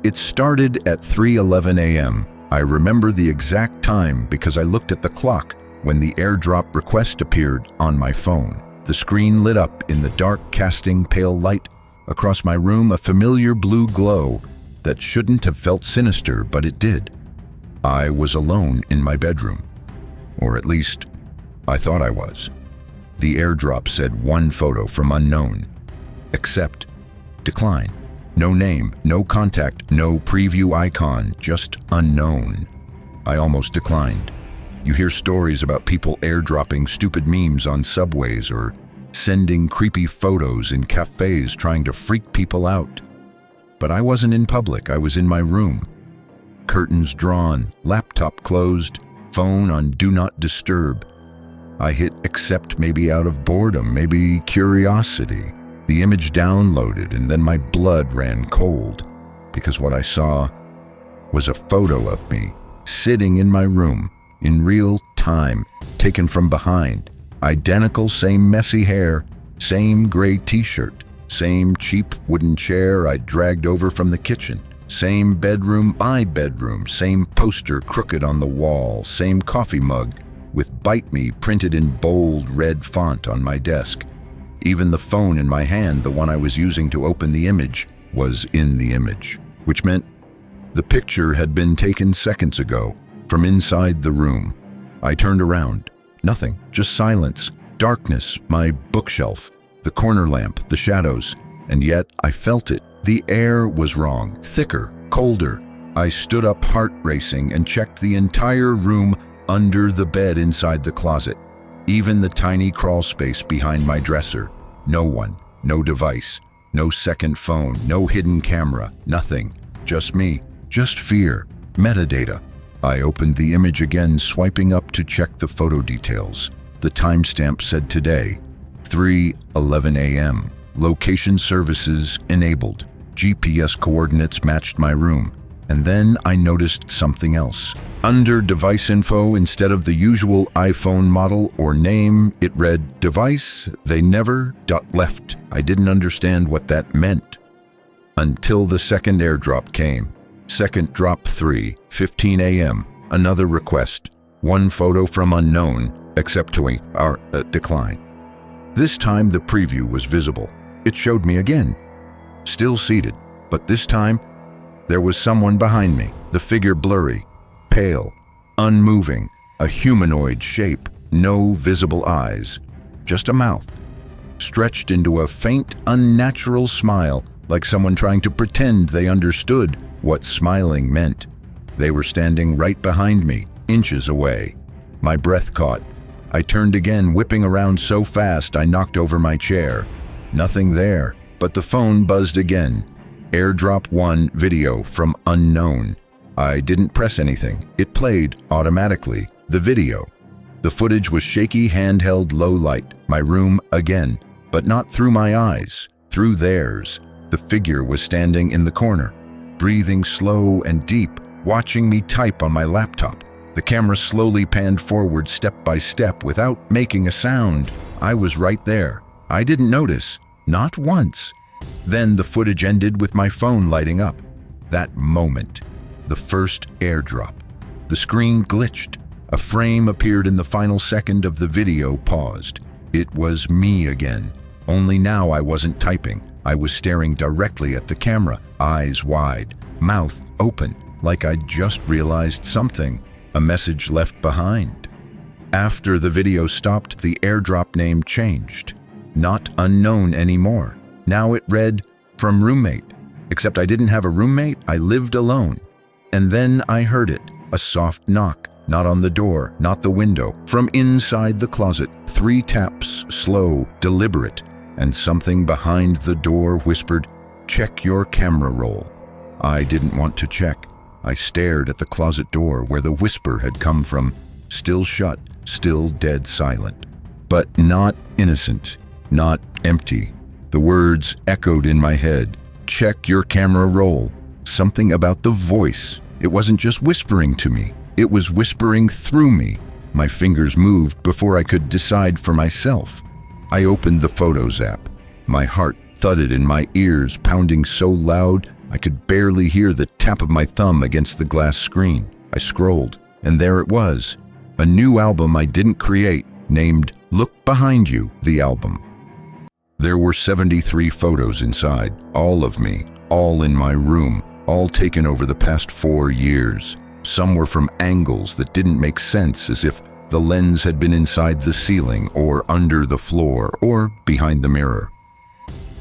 It started at 3:11 a.m. I remember the exact time because I looked at the clock when the AirDrop request appeared on my phone. The screen lit up in the dark, casting pale light across my room, a familiar blue glow that shouldn't have felt sinister, but it did. I was alone in my bedroom. Or at least, I thought I was. The AirDrop said one photo from unknown. Accept. Decline. No name, no contact, no preview icon, just unknown. I almost declined. You hear stories about people airdropping stupid memes on subways or sending creepy photos in cafes trying to freak people out. But I wasn't in public, I was in my room. Curtains drawn, laptop closed, phone on Do Not Disturb. I hit accept, maybe out of boredom, maybe curiosity. The image downloaded and then my blood ran cold because what I saw was a photo of me sitting in my room in real time, taken from behind. Identical, same messy hair, same gray t-shirt, same cheap wooden chair I dragged over from the kitchen, same bedroom, my bedroom, same poster crooked on the wall, same coffee mug with "Bite Me" printed in bold red font on my desk. Even the phone in my hand, the one I was using to open the image, was in the image, which meant the picture had been taken seconds ago from inside the room. I turned around. Nothing, just silence, darkness, my bookshelf, the corner lamp, the shadows, and yet I felt it. The air was wrong, thicker, colder. I stood up, heart racing, and checked the entire room under the bed, inside the closet. Even the tiny crawl space behind my dresser. No one, no device, no second phone, no hidden camera, nothing. Just me, just fear, metadata. I opened the image again, swiping up to check the photo details. The timestamp said today, 3:11 a.m. Location services enabled. GPS coordinates matched my room. And then I noticed something else. Under device info, instead of the usual iPhone model or name, it read device, they never left. I didn't understand what that meant until the second AirDrop came. Second drop 3:15 a.m. Another request. One photo from unknown, accept to decline. This time the preview was visible. It showed me again. Still seated, but this time there was someone behind me, the figure blurry, pale, unmoving, a humanoid shape, no visible eyes, just a mouth, stretched into a faint, unnatural smile, like someone trying to pretend they understood what smiling meant. They were standing right behind me, inches away. My breath caught. I turned again, whipping around so fast I knocked over my chair. Nothing there, but the phone buzzed again. AirDrop 1 video from unknown. I didn't press anything. It played automatically. The video. The footage was shaky, handheld, low light. My room again, but not through my eyes, through theirs. The figure was standing in the corner, breathing slow and deep, watching me type on my laptop. The camera slowly panned forward step by step without making a sound. I was right there. I didn't notice, not once. Then the footage ended with my phone lighting up. That moment, the first AirDrop. The screen glitched. A frame appeared in the final second of the video, paused. It was me again. Only now I wasn't typing. I was staring directly at the camera, eyes wide, mouth open, like I'd just realized something, a message left behind. After the video stopped, the AirDrop name changed. Not unknown anymore. Now it read, from roommate. Except I didn't have a roommate, I lived alone. And then I heard it, a soft knock, not on the door, not the window. From inside the closet, 3 taps, slow, deliberate, and something behind the door whispered, check your camera roll. I didn't want to check. I stared at the closet door where the whisper had come from, still shut, still dead silent. But not innocent, not empty. The words echoed in my head. Check your camera roll. Something about the voice. It wasn't just whispering to me. It was whispering through me. My fingers moved before I could decide for myself. I opened the Photos app. My heart thudded in my ears, pounding so loud I could barely hear the tap of my thumb against the glass screen. I scrolled, and there it was, a new album I didn't create, named Look Behind You, the album. There were 73 photos inside, all of me, all in my room, all taken over the past 4 years. Some were from angles that didn't make sense, as if the lens had been inside the ceiling or under the floor or behind the mirror.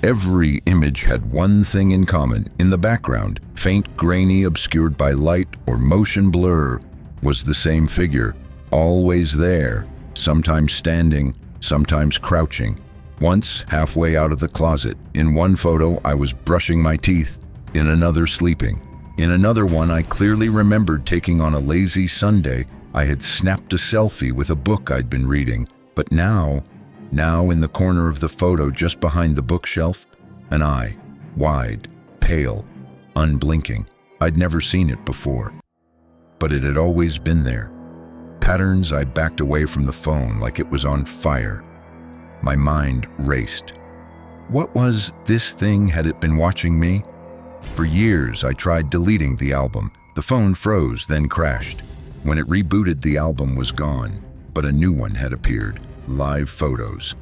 Every image had one thing in common. In the background, faint, grainy, obscured by light or motion blur, was the same figure, always there, sometimes standing, sometimes crouching. Once, halfway out of the closet. In one photo, I was brushing my teeth. In another, sleeping. In another one, I clearly remembered taking on a lazy Sunday. I had snapped a selfie with a book I'd been reading. But now in the corner of the photo just behind the bookshelf, an eye, wide, pale, unblinking. I'd never seen it before. But it had always been there. Patterns. I backed away from the phone like it was on fire. My mind raced. What was this thing? Had it been watching me? For years, I tried deleting the album. The phone froze, then crashed. When it rebooted, the album was gone, but a new one had appeared. Live photos.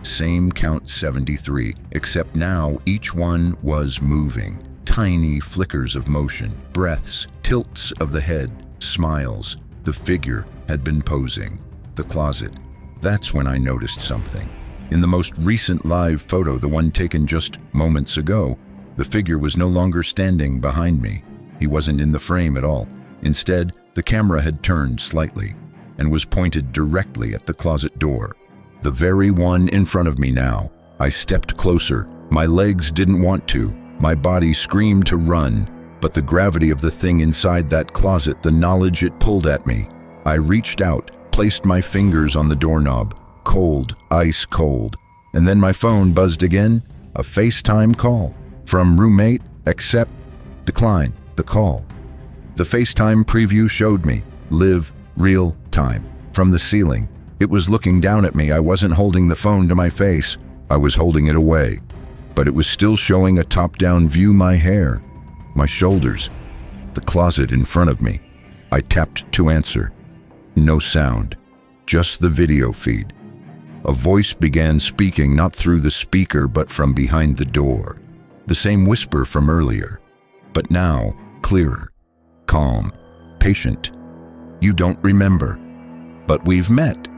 Same count, 73, except now each one was moving. Tiny flickers of motion, breaths, tilts of the head, smiles. The figure had been posing. The closet. That's when I noticed something. In the most recent live photo, the one taken just moments ago, the figure was no longer standing behind me. He wasn't in the frame at all. Instead, the camera had turned slightly and was pointed directly at the closet door. The very one in front of me now. I stepped closer. My legs didn't want to. My body screamed to run. But the gravity of the thing inside that closet, the knowledge it pulled at me. I reached out, placed my fingers on the doorknob. Cold, ice cold. And then my phone buzzed again. A FaceTime call. From roommate, accept, decline the call. The FaceTime preview showed me, live, real time. From the ceiling. It was looking down at me. I wasn't holding the phone to my face. I was holding it away. But it was still showing a top-down view. My hair, my shoulders, the closet in front of me. I tapped to answer. No sound, just the video feed. A voice began speaking, not through the speaker, but from behind the door. The same whisper from earlier, but now clearer, calm, patient. You don't remember, but we've met.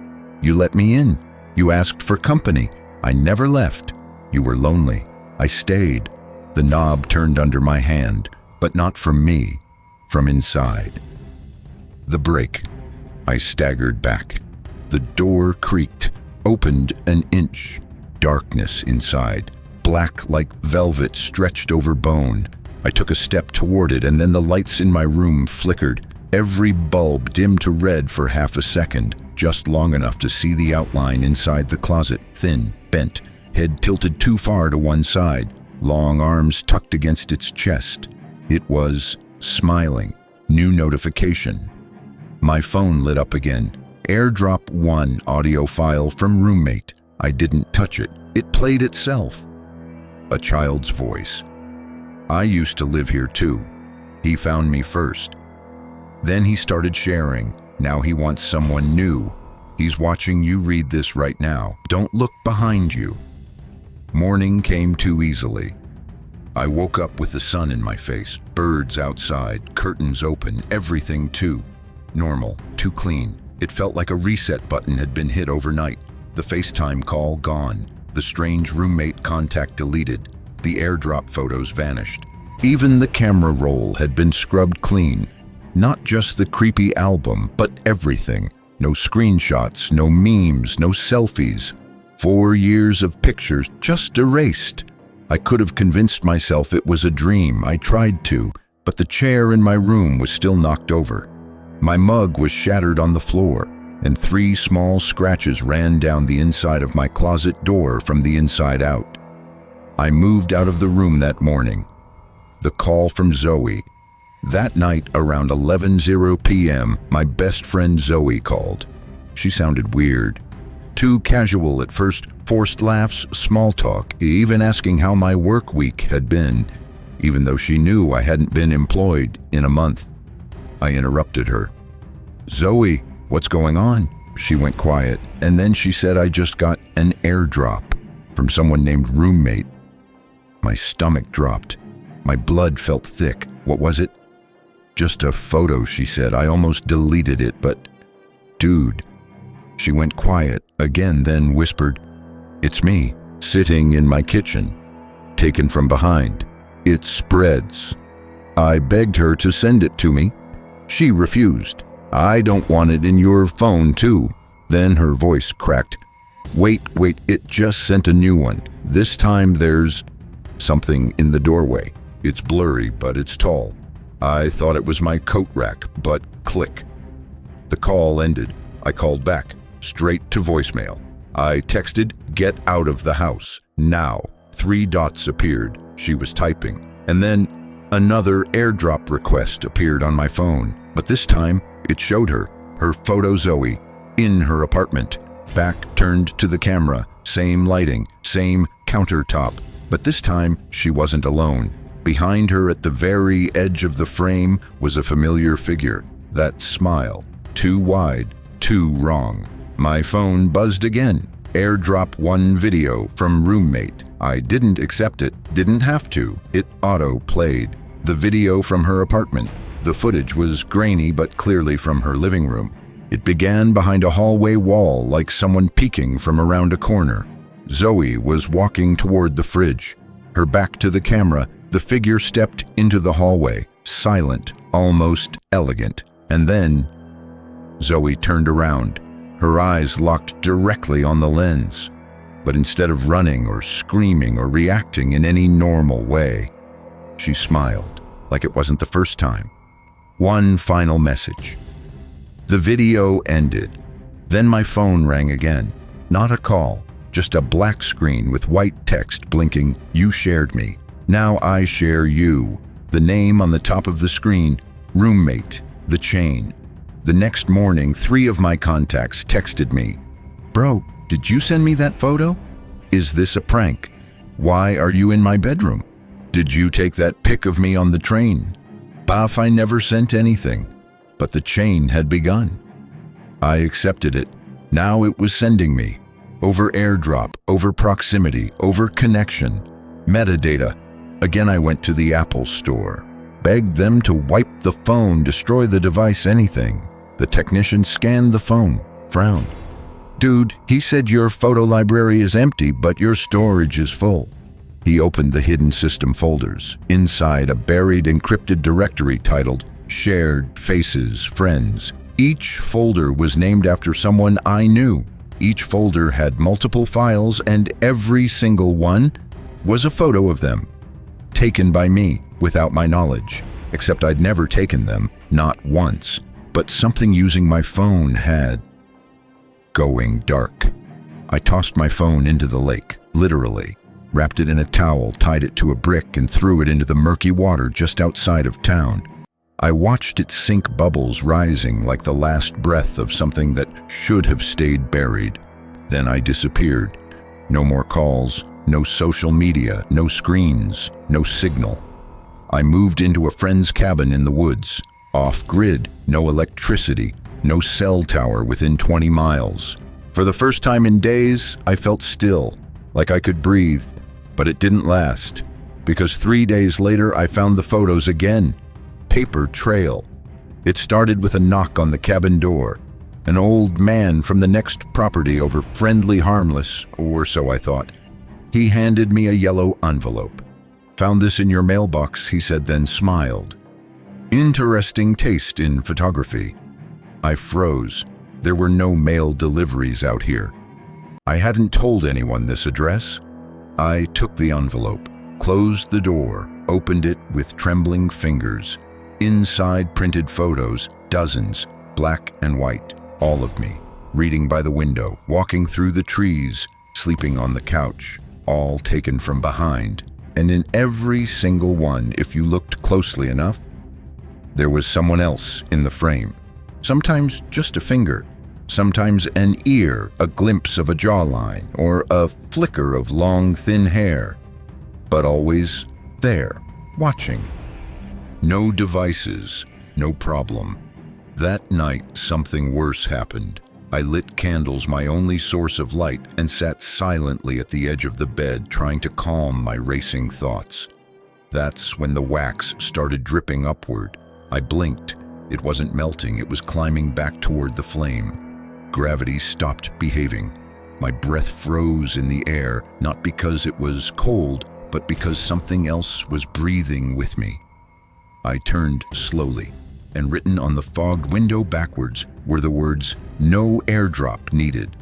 You let me in. You asked for company. I never left. You were lonely. I stayed. The knob turned under my hand, but not from me, from inside. The break. I staggered back. The door creaked, opened an inch. Darkness inside, black like velvet stretched over bone. I took a step toward it, and then the lights in my room flickered. Every bulb dimmed to red for half a second, just long enough to see the outline inside the closet, thin, bent, head tilted too far to one side, long arms tucked against its chest. It was smiling. New notification. My phone lit up again. AirDrop 1 audio file from roommate. I didn't touch it. It played itself. A child's voice. I used to live here too. He found me first. Then he started sharing. Now he wants someone new. He's watching you read this right now. Don't look behind you. Morning came too easily. I woke up with the sun in my face, birds outside, curtains open, everything too normal, too clean. It felt like a reset button had been hit overnight. The FaceTime call gone. The strange roommate contact deleted. The AirDrop photos vanished. Even the camera roll had been scrubbed clean. Not just the creepy album, but everything. No screenshots, no memes, no selfies. 4 years of pictures just erased. I could have convinced myself it was a dream. I tried to, but the chair in my room was still knocked over. My mug was shattered on the floor, and 3 small scratches ran down the inside of my closet door from the inside out. I moved out of the room that morning. The call from Zoe. That night, around 11:00 p.m., my best friend Zoe called. She sounded weird. Too casual at first, forced laughs, small talk, even asking how my work week had been. even though she knew I hadn't been employed in a month. I interrupted her. "Zoe, what's going on?" She went quiet, and then she said I just got an AirDrop from someone named Roommate. My stomach dropped. My blood felt thick. What was it? "Just a photo," she said. "I almost deleted it, but dude." She went quiet again, then whispered, "It's me, sitting in my kitchen, taken from behind. It spreads." I begged her to send it to me. She refused. "I don't want it in your phone too." Then her voice cracked. Wait, it just sent a new one. This time there's something in the doorway. It's blurry, but it's tall. I thought it was my coat rack, but click. The call ended. I called back, straight to voicemail. I texted, "Get out of the house, now." 3 dots appeared. She was typing. And then another AirDrop request appeared on my phone. But this time, it showed her photo Zoe, in her apartment. Back turned to the camera, same lighting, same countertop. But this time, she wasn't alone. Behind her at the very edge of the frame was a familiar figure. That smile, too wide, too wrong. My phone buzzed again. AirDrop 1 video from Roommate. I didn't accept it, didn't have to. It auto-played. The video from her apartment. The footage was grainy but clearly from her living room. It began behind a hallway wall like someone peeking from around a corner. Zoe was walking toward the fridge. Her back to the camera, the figure stepped into the hallway, silent, almost elegant. And then Zoe turned around. Her eyes locked directly on the lens. But instead of running or screaming or reacting in any normal way, she smiled like it wasn't the first time. One final message. The video ended. Then my phone rang again. Not a call, just a black screen with white text blinking, "You shared me. Now I share you." The name on the top of the screen, Roommate, the chain. The next morning, 3 of my contacts texted me. "Bro, did you send me that photo? Is this a prank? Why are you in my bedroom? Did you take that pic of me on the train?" Baf, I never sent anything, but the chain had begun. I accepted it. Now it was sending me. Over AirDrop, over proximity, over connection, metadata. Again I went to the Apple store. Begged them to wipe the phone, destroy the device, anything. The technician scanned the phone, frowned. "Dude, he said your photo library is empty, but your storage is full." He opened the hidden system folders. Inside, a buried encrypted directory titled Shared Faces Friends. Each folder was named after someone I knew. Each folder had multiple files, and every single one was a photo of them, taken by me without my knowledge, except I'd never taken them, not once. But something using my phone had going dark. I tossed my phone into the lake, literally, wrapped it in a towel, tied it to a brick, and threw it into the murky water just outside of town. I watched it sink, bubbles rising like the last breath of something that should have stayed buried. Then I disappeared. No more calls, no social media, no screens, no signal. I moved into a friend's cabin in the woods, off-grid, no electricity, no cell tower within 20 miles. For the first time in days, I felt still, like I could breathe, but it didn't last, because 3 days later I found the photos again. Paper trail. It started with a knock on the cabin door. An old man from the next property over, friendly, harmless, or so I thought. He handed me a yellow envelope. "Found this in your mailbox," he said, then smiled. "Interesting taste in photography." I froze. There were no mail deliveries out here. I hadn't told anyone this address. I took the envelope, closed the door, opened it with trembling fingers. Inside, printed photos, dozens, black and white, all of me, reading by the window, walking through the trees, sleeping on the couch, all taken from behind. And in every single one, if you looked closely enough, there was someone else in the frame. Sometimes just a finger, sometimes an ear, a glimpse of a jawline, or a flicker of long, thin hair, but always there. watching. No devices, no problem. That night, something worse happened. I lit candles, my only source of light, and sat silently at the edge of the bed, trying to calm my racing thoughts. That's when the wax started dripping upward. I blinked. It wasn't melting, it was climbing back toward the flame. Gravity stopped behaving. My breath froze in the air, not because it was cold, but because something else was breathing with me. I turned slowly, and written on the fogged window backwards were the words, "No airdrop needed."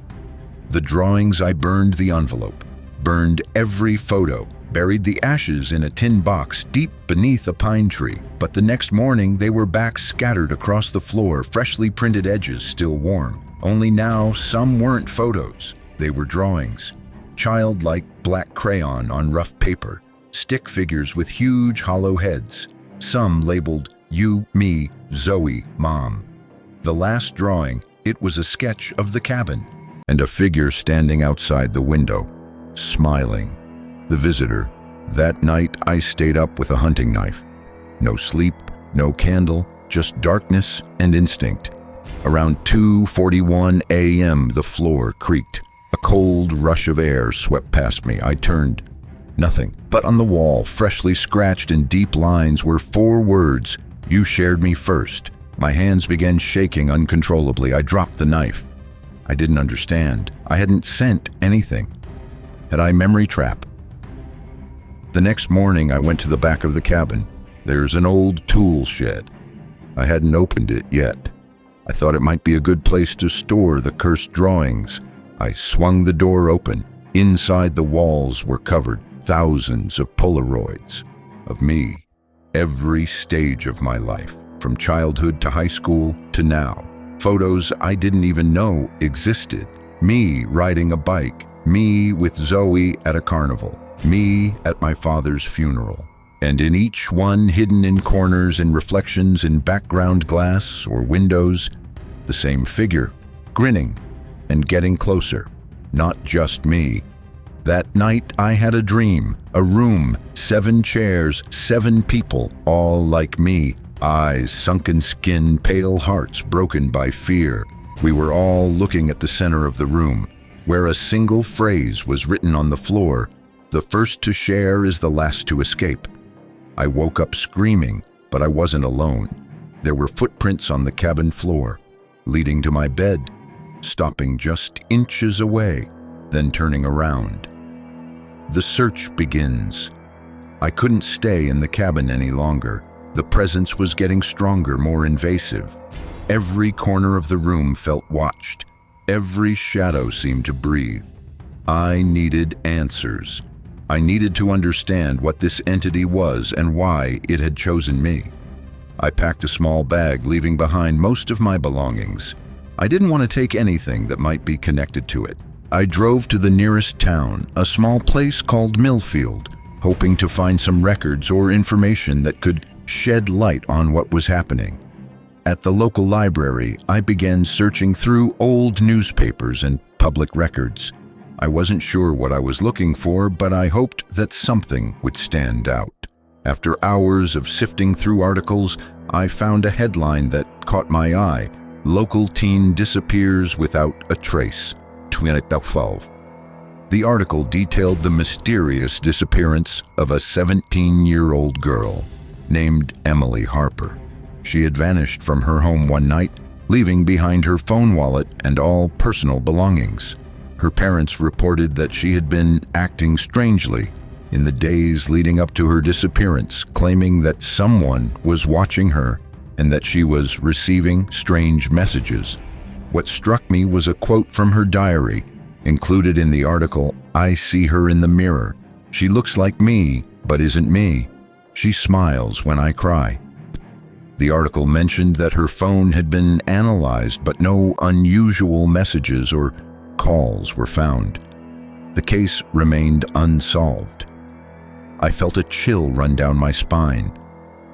The drawings, I burned the envelope, burned every photo, buried the ashes in a tin box deep beneath a pine tree. But the next morning, they were back scattered across the floor, freshly printed edges still warm. Only now, some weren't photos. They were drawings. Childlike black crayon on rough paper. Stick figures with huge hollow heads. Some labeled, "You, me, Zoe, Mom." The last drawing, it was a sketch of the cabin, and a figure standing outside the window, smiling. The visitor. That night, I stayed up with a hunting knife. No sleep, no candle, just darkness and instinct. Around 2:41 a.m., the floor creaked. A cold rush of air swept past me. I turned. Nothing. But on the wall, freshly scratched in deep lines, were 4 words. "You shared me first." My hands began shaking uncontrollably. I dropped the knife. I didn't understand. I hadn't sent anything. Had I memory trap? The next morning, I went to the back of the cabin. There's an old tool shed. I hadn't opened it yet. I thought it might be a good place to store the cursed drawings. I swung the door open. Inside, the walls were covered. Thousands of Polaroids of me. Every stage of my life, from childhood to high school to now. Photos I didn't even know existed. Me riding a bike. Me with Zoe at a carnival. Me at my father's funeral. And in each one, hidden in corners and reflections in background glass or windows, the same figure, grinning and getting closer. Not just me. That night, I had a dream. A room, 7 chairs, 7 people, all like me. Eyes, sunken skin, pale hearts broken by fear. We were all looking at the center of the room, where a single phrase was written on the floor: "The first to share is the last to escape." I woke up screaming, but I wasn't alone. There were footprints on the cabin floor, leading to my bed, stopping just inches away, then turning around. The search begins. I couldn't stay in the cabin any longer. The presence was getting stronger, more invasive. Every corner of the room felt watched. Every shadow seemed to breathe. I needed answers. I needed to understand what this entity was and why it had chosen me. I packed a small bag, leaving behind most of my belongings. I didn't want to take anything that might be connected to it. I drove to the nearest town, a small place called Millfield, hoping to find some records or information that could shed light on what was happening. At the local library, I began searching through old newspapers and public records. I wasn't sure what I was looking for, but I hoped that something would stand out. After hours of sifting through articles, I found a headline that caught my eye: "Local teen disappears without a trace." 2012. The article detailed the mysterious disappearance of a 17-year-old girl named Emily Harper. She had vanished from her home one night, leaving behind her phone wallet and all personal belongings. Her parents reported that she had been acting strangely in the days leading up to her disappearance, claiming that someone was watching her and that she was receiving strange messages. What struck me was a quote from her diary. Included in the article: "I see her in the mirror. She looks like me, but isn't me. She smiles when I cry." The article mentioned that her phone had been analyzed, but no unusual messages or calls were found. The case remained unsolved. I felt a chill run down my spine.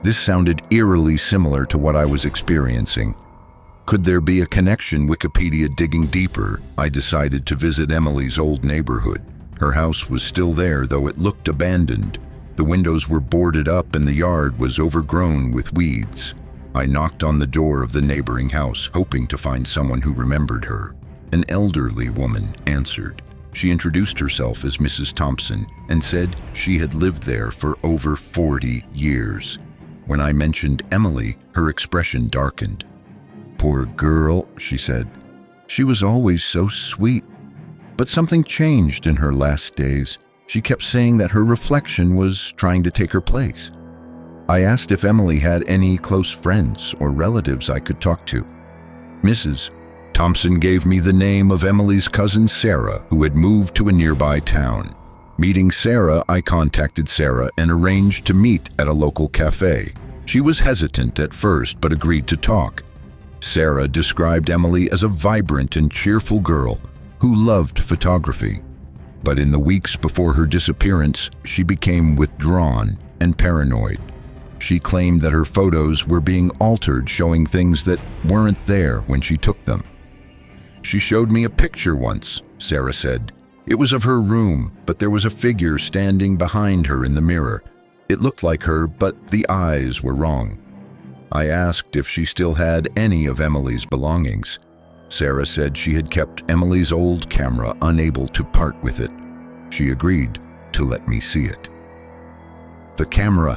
This sounded eerily similar to what I was experiencing. Could there be a connection? Wikipedia digging deeper, I decided to visit Emily's old neighborhood. Her house was still there, though it looked abandoned. The windows were boarded up and the yard was overgrown with weeds. I knocked on the door of the neighboring house, hoping to find someone who remembered her. An elderly woman answered. She introduced herself as Mrs. Thompson and said she had lived there for over 40 years. When I mentioned Emily, her expression darkened. "Poor girl," she said. "She was always so sweet. But something changed in her last days. She kept saying that her reflection was trying to take her place." I asked if Emily had any close friends or relatives I could talk to. Mrs. Thompson gave me the name of Emily's cousin Sarah, who had moved to a nearby town. Meeting Sarah, I contacted Sarah and arranged to meet at a local cafe. She was hesitant at first, but agreed to talk. Sarah described Emily as a vibrant and cheerful girl who loved photography. But in the weeks before her disappearance, she became withdrawn and paranoid. She claimed that her photos were being altered, showing things that weren't there when she took them. "She showed me a picture once," Sarah said. "It was of her room, but there was a figure standing behind her in the mirror. It looked like her, but the eyes were wrong." I asked if she still had any of Emily's belongings. Sarah said she had kept Emily's old camera, unable to part with it. She agreed to let me see it. The camera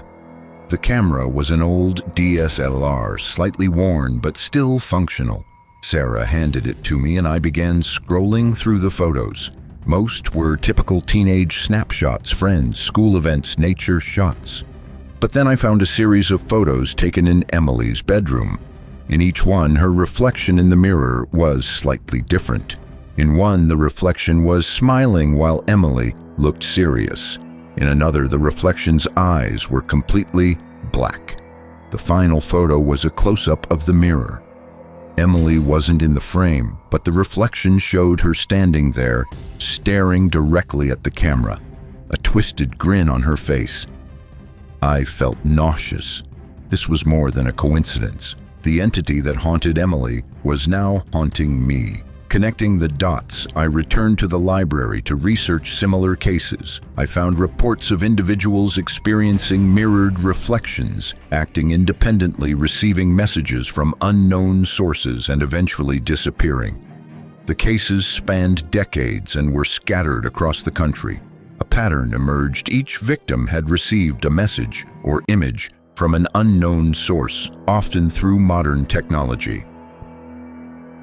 was an old DSLR, slightly worn but still functional. Sarah handed it to me and I began scrolling through the photos. Most were typical teenage snapshots, friends, school events, nature shots. But then I found a series of photos taken in Emily's bedroom. In each one, her reflection in the mirror was slightly different. In one, the reflection was smiling while Emily looked serious. In another, the reflection's eyes were completely black. The final photo was a close-up of the mirror. Emily wasn't in the frame, but the reflection showed her standing there, staring directly at the camera, a twisted grin on her face. I felt nauseous. This was more than a coincidence. The entity that haunted Emily was now haunting me. Connecting the dots, I returned to the library to research similar cases. I found reports of individuals experiencing mirrored reflections, acting independently, receiving messages from unknown sources, and eventually disappearing. The cases spanned decades and were scattered across the country. A pattern emerged. Each victim had received a message or image from an unknown source, often through modern technology.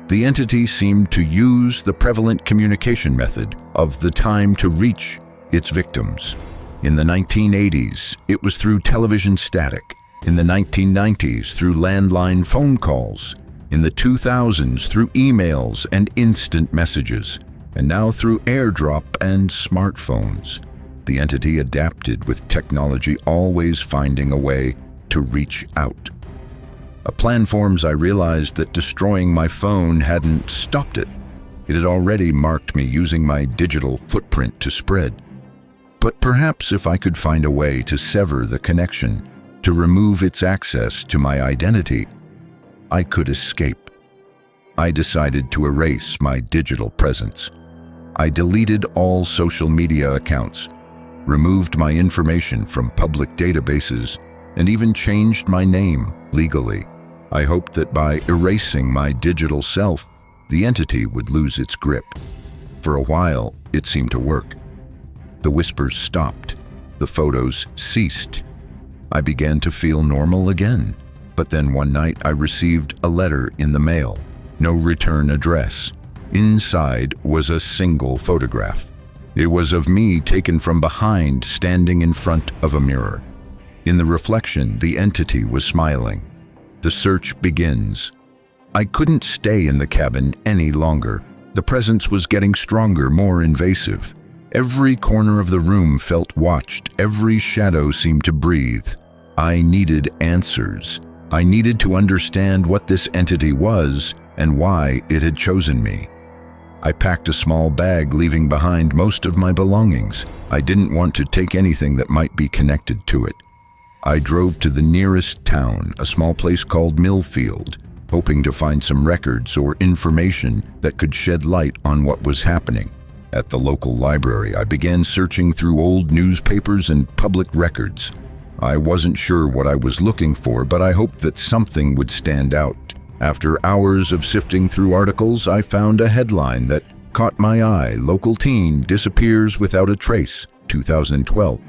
The entity seemed to use the prevalent communication method of the time to reach its victims. In the 1980s, it was through television static. In the 1990s, through landline phone calls. In the 2000s, through emails and instant messages. And now through AirDrop and smartphones. The entity adapted with technology, always finding a way to reach out. A plan forms. I realized that destroying my phone hadn't stopped it. It had already marked me, using my digital footprint to spread. But perhaps if I could find a way to sever the connection, to remove its access to my identity, I could escape. I decided to erase my digital presence. I deleted all social media accounts, removed my information from public databases, and even changed my name legally. I hoped that by erasing my digital self, the entity would lose its grip. For a while, it seemed to work. The whispers stopped. The photos ceased. I began to feel normal again. But then one night I received a letter in the mail. No return address. Inside was a single photograph. It was of me taken from behind, standing in front of a mirror. In the reflection, the entity was smiling. The search begins. I couldn't stay in the cabin any longer. The presence was getting stronger, more invasive. Every corner of the room felt watched. Every shadow seemed to breathe. I needed answers. I needed to understand what this entity was and why it had chosen me. I packed a small bag, leaving behind most of my belongings. I didn't want to take anything that might be connected to it. I drove to the nearest town, a small place called Millfield, hoping to find some records or information that could shed light on what was happening. At the local library, I began searching through old newspapers and public records. I wasn't sure what I was looking for, but I hoped that something would stand out. After hours of sifting through articles, I found a headline that caught my eye: "Local teen disappears without a trace, 2012.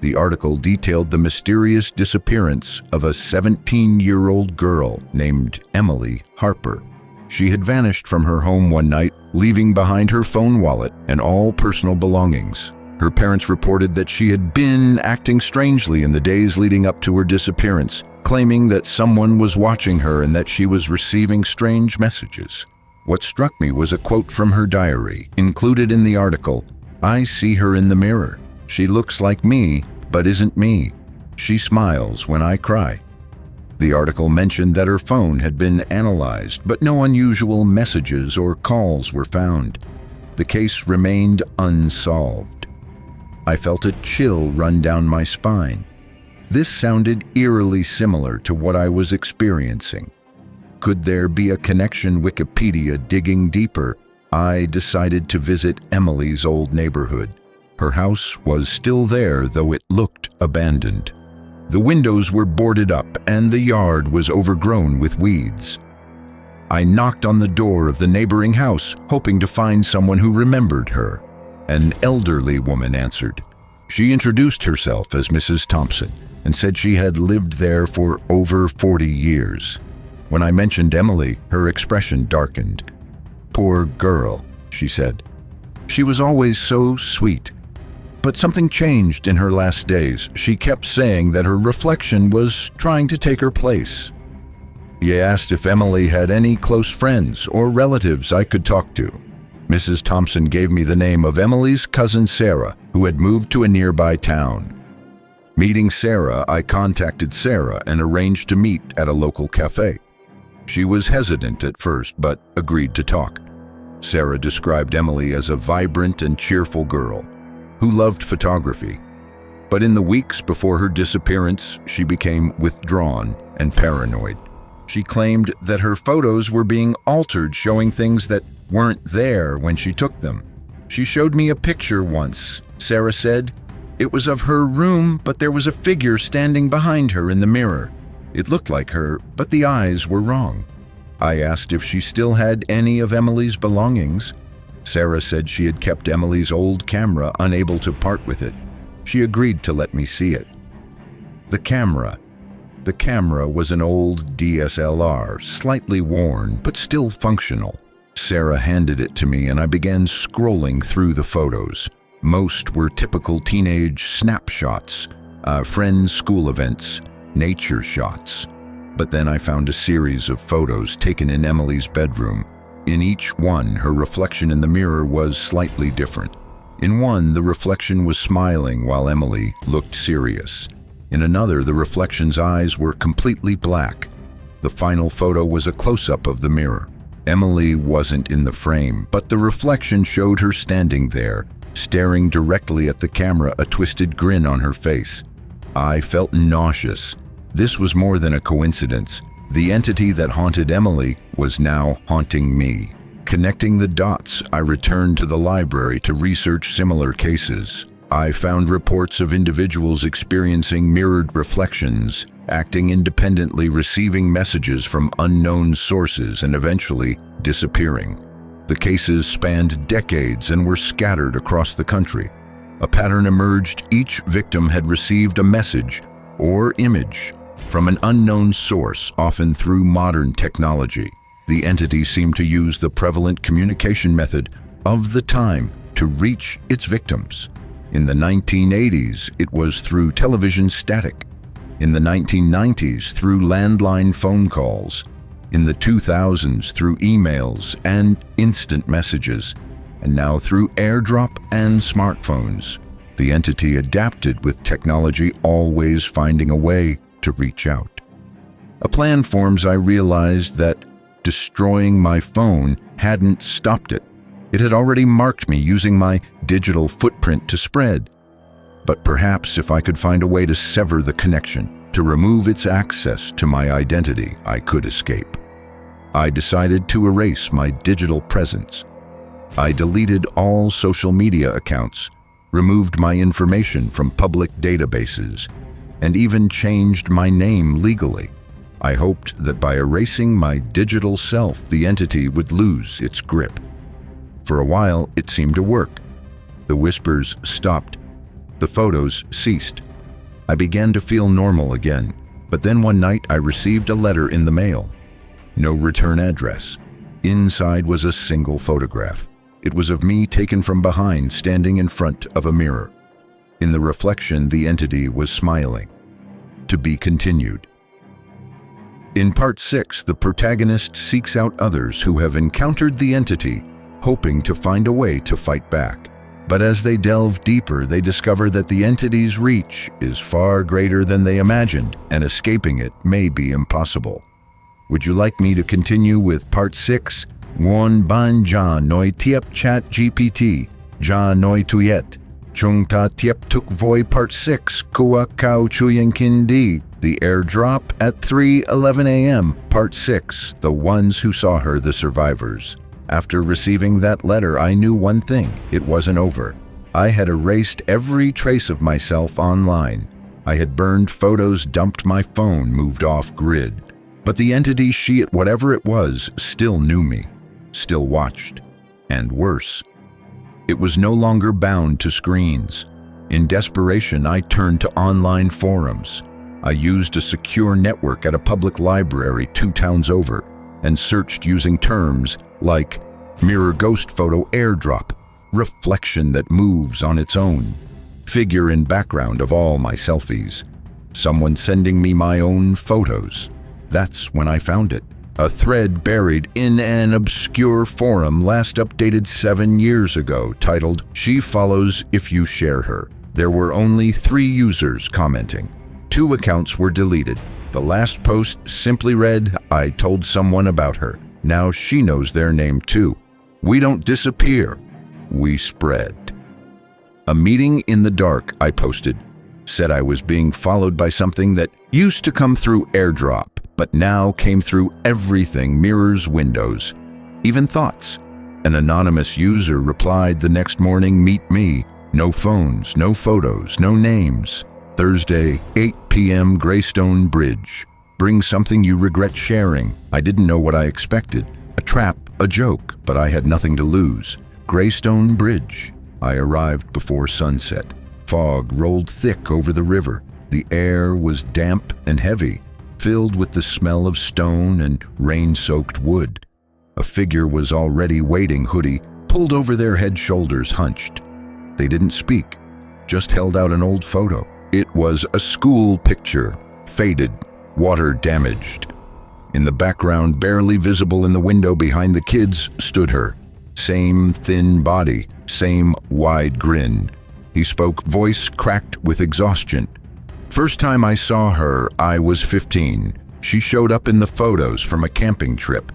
The article detailed the mysterious disappearance of a 17-year-old girl named Emily Harper. She had vanished from her home one night, leaving behind her phone wallet and all personal belongings. Her parents reported that she had been acting strangely in the days leading up to her disappearance, claiming that someone was watching her and that she was receiving strange messages. What struck me was a quote from her diary, included in the article. "I see her in the mirror. She looks like me, but isn't me. She smiles when I cry." The article mentioned that her phone had been analyzed, but no unusual messages or calls were found. The case remained unsolved. I felt a chill run down my spine. This sounded eerily similar to what I was experiencing. Could there be a connection? Wikipedia digging deeper, I decided to visit Emily's old neighborhood. Her house was still there, though it looked abandoned. The windows were boarded up and the yard was overgrown with weeds. I knocked on the door of the neighboring house, hoping to find someone who remembered her. An elderly woman answered. She introduced herself as Mrs. Thompson and said she had lived there for over 40 years. When I mentioned Emily, her expression darkened. "Poor girl," she said. "She was always so sweet. But something changed in her last days. She kept saying that her reflection was trying to take her place." He asked if Emily had any close friends or relatives I could talk to. Mrs. Thompson gave me the name of Emily's cousin Sarah, who had moved to a nearby town. Meeting Sarah, I contacted Sarah and arranged to meet at a local cafe. She was hesitant at first, but agreed to talk. Sarah described Emily as a vibrant and cheerful girl who loved photography. But in the weeks before her disappearance, she became withdrawn and paranoid. She claimed that her photos were being altered, showing things that weren't there when she took them. "She showed me a picture once," Sarah said. "It was of her room, but there was a figure standing behind her in the mirror. It looked like her, but the eyes were wrong." I asked if she still had any of Emily's belongings. Sarah said she had kept Emily's old camera, unable to part with it. She agreed to let me see it. The camera was an old DSLR, slightly worn, but still functional. Sarah handed it to me and I began scrolling through the photos. Most were typical teenage snapshots, friends' school events, nature shots. But then I found a series of photos taken in Emily's bedroom. In each one, her reflection in the mirror was slightly different. In one, the reflection was smiling while Emily looked serious. In another, the reflection's eyes were completely black. The final photo was a close-up of the mirror. Emily wasn't in the frame, but the reflection showed her standing there, staring directly at the camera, a twisted grin on her face. I felt nauseous. This was more than a coincidence. The entity that haunted Emily was now haunting me. Connecting the dots, I returned to the library to research similar cases. I found reports of individuals experiencing mirrored reflections, acting independently, receiving messages from unknown sources, and eventually disappearing. The cases spanned decades and were scattered across the country. A pattern emerged: each victim had received a message or image from an unknown source, often through modern technology. The entity seemed to use the prevalent communication method of the time to reach its victims. In the 1980s, it was through television static. In the 1990s, through landline phone calls. In the 2000s, through emails and instant messages. And now through AirDrop and smartphones. The entity adapted with technology, always finding a way to reach out. A plan forms. I realized that destroying my phone hadn't stopped it. It had already marked me, using my digital footprint to spread. But perhaps if I could find a way to sever the connection, to remove its access to my identity, I could escape. I decided to erase my digital presence. I deleted all social media accounts, removed my information from public databases, and even changed my name legally. I hoped that by erasing my digital self, the entity would lose its grip. For a while, it seemed to work. The whispers stopped. The photos ceased. I began to feel normal again, but then one night I received a letter in the mail. No return address. Inside was a single photograph. It was of me taken from behind, standing in front of a mirror. In the reflection, the entity was smiling. To be continued. In part 6, the protagonist seeks out others who have encountered the entity, hoping to find a way to fight back. But as they delve deeper, they discover that the entity's reach is far greater than they imagined, and escaping it may be impossible. Would you like me to continue with part 6? Won ban ja noi tiep chat GPT, ja noi tuyet. Chung ta tiep tuk voi part 6, kua kau chuyen kindi. The AirDrop at 3:11 a.m. part 6, the ones who saw her, the survivors. After receiving that letter, I knew one thing: it wasn't over. I had erased every trace of myself online. I had burned photos, dumped my phone, moved off grid. But the entity, she it, whatever it was, still knew me, still watched. And worse, it was no longer bound to screens. In desperation, I turned to online forums. I used a secure network at a public library 2 towns over and searched using terms like mirror ghost photo AirDrop, reflection that moves on its own, figure in background of all my selfies, someone sending me my own photos. That's when I found it. A thread buried in an obscure forum last updated 7 years ago titled, "She follows if you share her." There were only 3 users commenting. 2 accounts were deleted. The last post simply read, "I told someone about her. Now she knows their name too. We don't disappear. We spread." A meeting in the dark, I posted. Said I was being followed by something that used to come through AirDrop, but now came through everything: mirrors, windows, even thoughts. An anonymous user replied the next morning, "Meet me. No phones, no photos, no names. Thursday, 8 p.m. Greystone Bridge. Bring something you regret sharing." I didn't know what I expected. A trap, a joke, but I had nothing to lose. Greystone Bridge. I arrived before sunset. Fog rolled thick over the river. The air was damp and heavy, filled with the smell of stone and rain-soaked wood. A figure was already waiting, hoodie pulled over their head, shoulders hunched. They didn't speak, just held out an old photo. It was a school picture, faded, water damaged. In the background, barely visible in the window behind the kids, stood her. Same thin body, same wide grin. He spoke, voice cracked with exhaustion. "First time I saw her, I was 15. She showed up in the photos from a camping trip.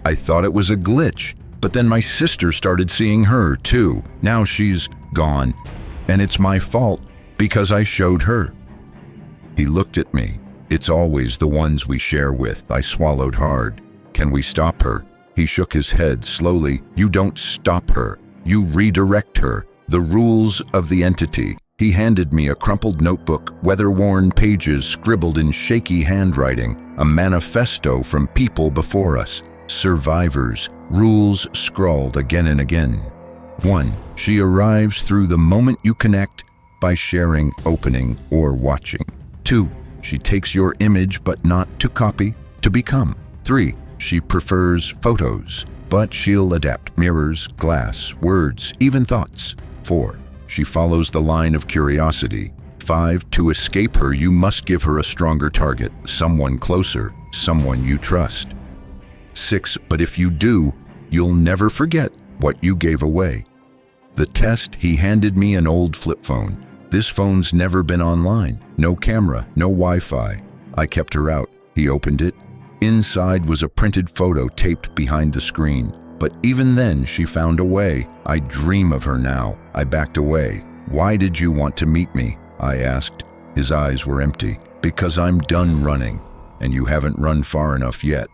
I thought it was a glitch, but then my sister started seeing her too. Now she's gone, and it's my fault because I showed her." He looked at me. "It's always the ones we share with." I swallowed hard. "Can we stop her?" He shook his head slowly. "You don't stop her. You redirect her. The rules of the entity." He handed me a crumpled notebook, weather-worn pages scribbled in shaky handwriting, a manifesto from people before us, survivors, rules scrawled again and again. 1. She arrives through the moment you connect by sharing, opening, or watching. 2. She takes your image but not to copy, to become. 3. She prefers photos, but she'll adapt mirrors, glass, words, even thoughts. 4. She follows the line of curiosity. 5. To escape her, you must give her a stronger target, someone closer, someone you trust. 6. But if you do, you'll never forget what you gave away. The test, he handed me an old flip phone. This phone's never been online. No camera, no Wi-Fi. I kept her out. He opened it. Inside was a printed photo taped behind the screen. But even then, she found a way. I dream of her now. I backed away. "Why did you want to meet me?" I asked. His eyes were empty. "Because I'm done running, and you haven't run far enough yet."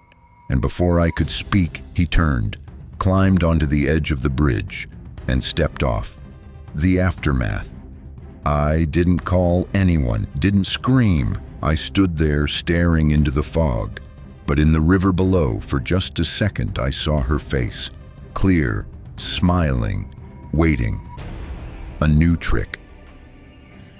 And before I could speak, he turned, climbed onto the edge of the bridge and stepped off. The aftermath. I didn't call anyone, didn't scream. I stood there staring into the fog. But in the river below, for just a second, I saw her face. Clear, smiling, waiting. A new trick.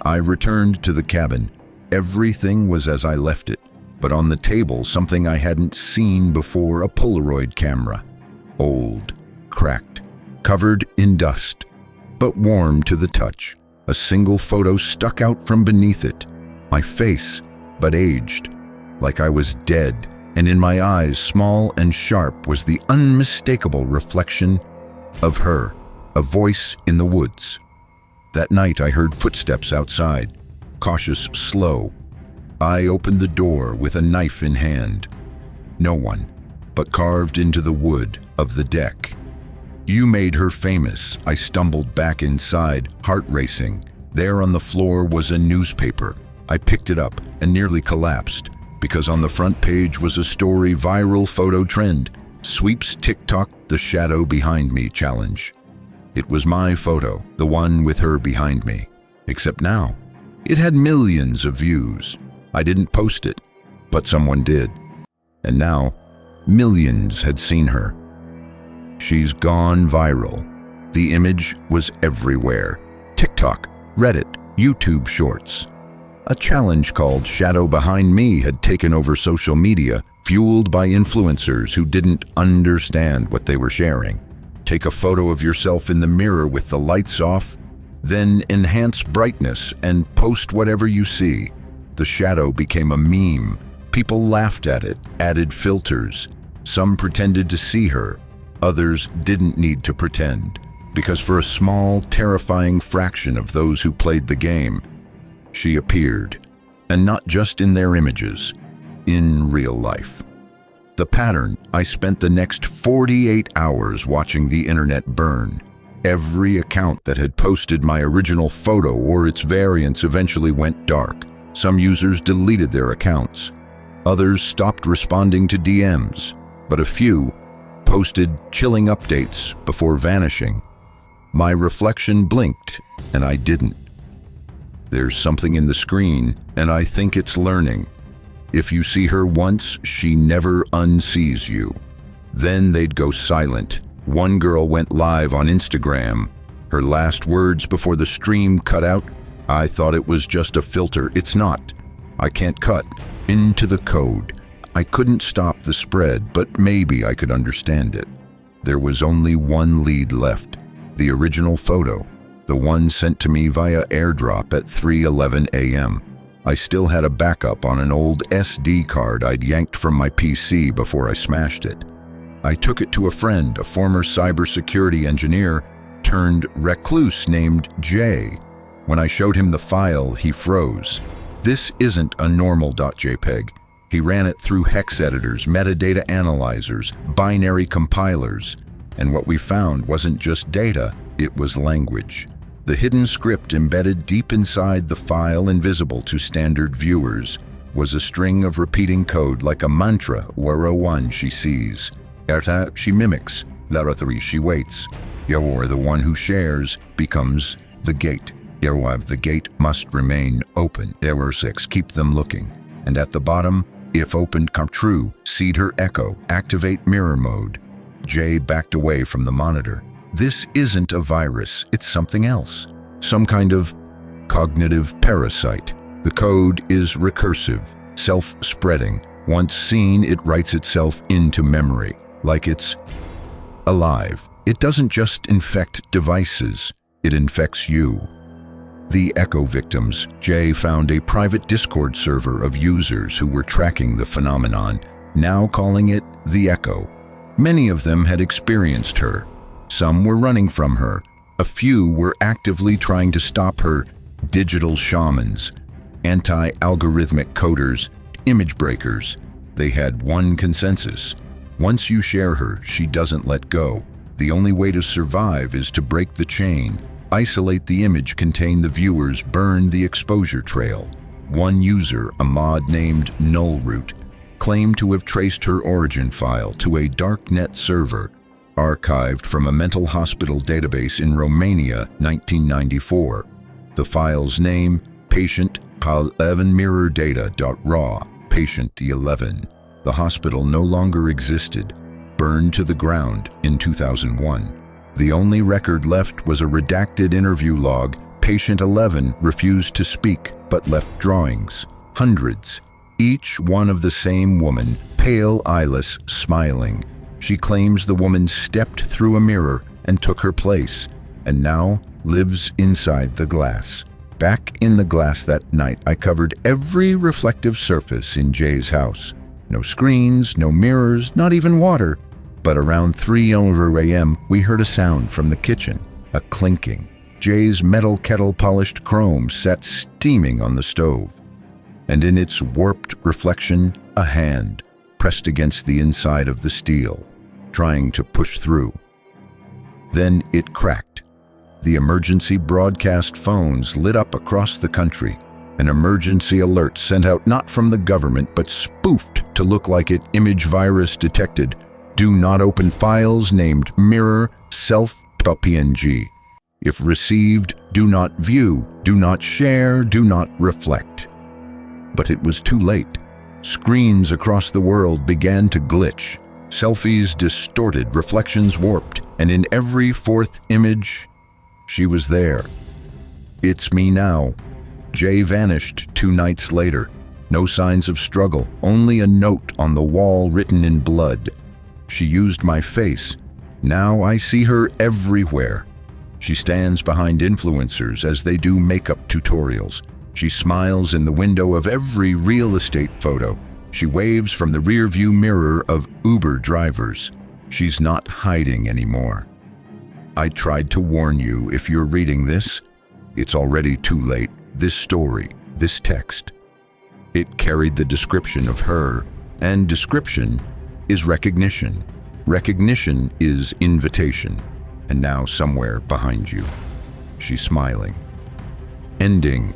I returned to the cabin. Everything was as I left it, but on the table, something I hadn't seen before, a Polaroid camera. Old, cracked, covered in dust, but warm to the touch. A single photo stuck out from beneath it. My face, but aged, like I was dead, and in my eyes, small and sharp, was the unmistakable reflection of her, a voice in the woods. That night I heard footsteps outside, cautious, slow. I opened the door with a knife in hand. No one, but carved into the wood of the deck. You made her famous. I stumbled back inside, heart racing. There on the floor was a newspaper. I picked it up and nearly collapsed, because on the front page was a story: viral photo trend, sweeps TikTok the shadow behind me challenge. It was my photo, the one with her behind me. Except now, it had millions of views. I didn't post it, but someone did. And now, millions had seen her. She's gone viral. The image was everywhere. TikTok, Reddit, YouTube Shorts. A challenge called Shadow Behind Me had taken over social media, fueled by influencers who didn't understand what they were sharing. Take a photo of yourself in the mirror with the lights off, then enhance brightness and post whatever you see. The shadow became a meme. People laughed at it, added filters. Some pretended to see her. Others didn't need to pretend, because for a small, terrifying fraction of those who played the game, she appeared. And not just in their images, in real life. The pattern: I spent the next 48 hours watching the internet burn. Every account that had posted my original photo or its variants eventually went dark. Some users deleted their accounts. Others stopped responding to DMs, but a few posted chilling updates before vanishing. My reflection blinked, and I didn't. There's something in the screen, and I think it's learning. If you see her once, she never unsees you. Then they'd go silent. One girl went live on Instagram. Her last words before the stream cut out: "I thought it was just a filter. It's not. I can't cut into the code." I couldn't stop the spread, but maybe I could understand it. There was only one lead left: the original photo, the one sent to me via AirDrop at 3:11 a.m. I still had a backup on an old SD card I'd yanked from my PC before I smashed it. I took it to a friend, a former cybersecurity engineer turned recluse named Jay. When I showed him the file, he froze. This isn't a normal .jpeg. He ran it through hex editors, metadata analyzers, binary compilers, and what we found wasn't just data, it was language. The hidden script embedded deep inside the file, invisible to standard viewers, was a string of repeating code like a mantra. Wara 1 she sees, Erta she mimics, Lara 3 she waits. Yawar, the one who shares, becomes the gate. Yawav, the gate must remain open. Error 6, keep them looking. And at the bottom, if opened, come true, seed her echo, activate mirror mode. Jay backed away from the monitor. This isn't a virus, it's something else. Some kind of cognitive parasite. The code is recursive, self-spreading. Once seen, it writes itself into memory, like it's alive. It doesn't just infect devices, it infects you. The Echo victims. Jay found a private Discord server of users who were tracking the phenomenon, now calling it the Echo. Many of them had experienced her. Some were running from her. A few were actively trying to stop her. Digital shamans, anti-algorithmic coders, image breakers. They had one consensus: once you share her, she doesn't let go. The only way to survive is to break the chain, isolate the image, contain the viewers, burn the exposure trail. One user, a mod named Nullroot, claimed to have traced her origin file to a darknet server. archived from a mental hospital database in Romania, 1994. The file's name, patient PAL11 mirror data.raw, patient 11. The hospital no longer existed, burned to the ground in 2001. The only record left was a redacted interview log. Patient 11 refused to speak, but left drawings. Hundreds, each one of the same woman, pale, eyeless, smiling. She claims the woman stepped through a mirror and took her place, and now lives inside the glass. Back in the glass that night, I covered every reflective surface in Jay's house. No screens, no mirrors, not even water. But around 3:00 a.m., we heard a sound from the kitchen, a clinking. Jay's metal kettle-polished chrome sat steaming on the stove, and in its warped reflection, a hand pressed against the inside of the steel, trying to push through. Then it cracked. The emergency broadcast phones lit up across the country. An emergency alert sent out not from the government, but spoofed to look like it. Image virus detected. Do not open files named mirror self.png. If received, do not view, do not share, do not reflect. But it was too late. Screens across the world began to glitch. Selfies distorted, reflections warped, and in every fourth image, she was there. It's me now. Jay vanished 2 nights later. No signs of struggle, only a note on the wall written in blood. She used my face. Now I see her everywhere. She stands behind influencers as they do makeup tutorials. She smiles in the window of every real estate photo. She waves from the rearview mirror of Uber drivers. She's not hiding anymore. I tried to warn you. If you're reading this, it's already too late. This story, this text, it carried the description of her, and description is recognition. Recognition is invitation. And now somewhere behind you, she's smiling. Ending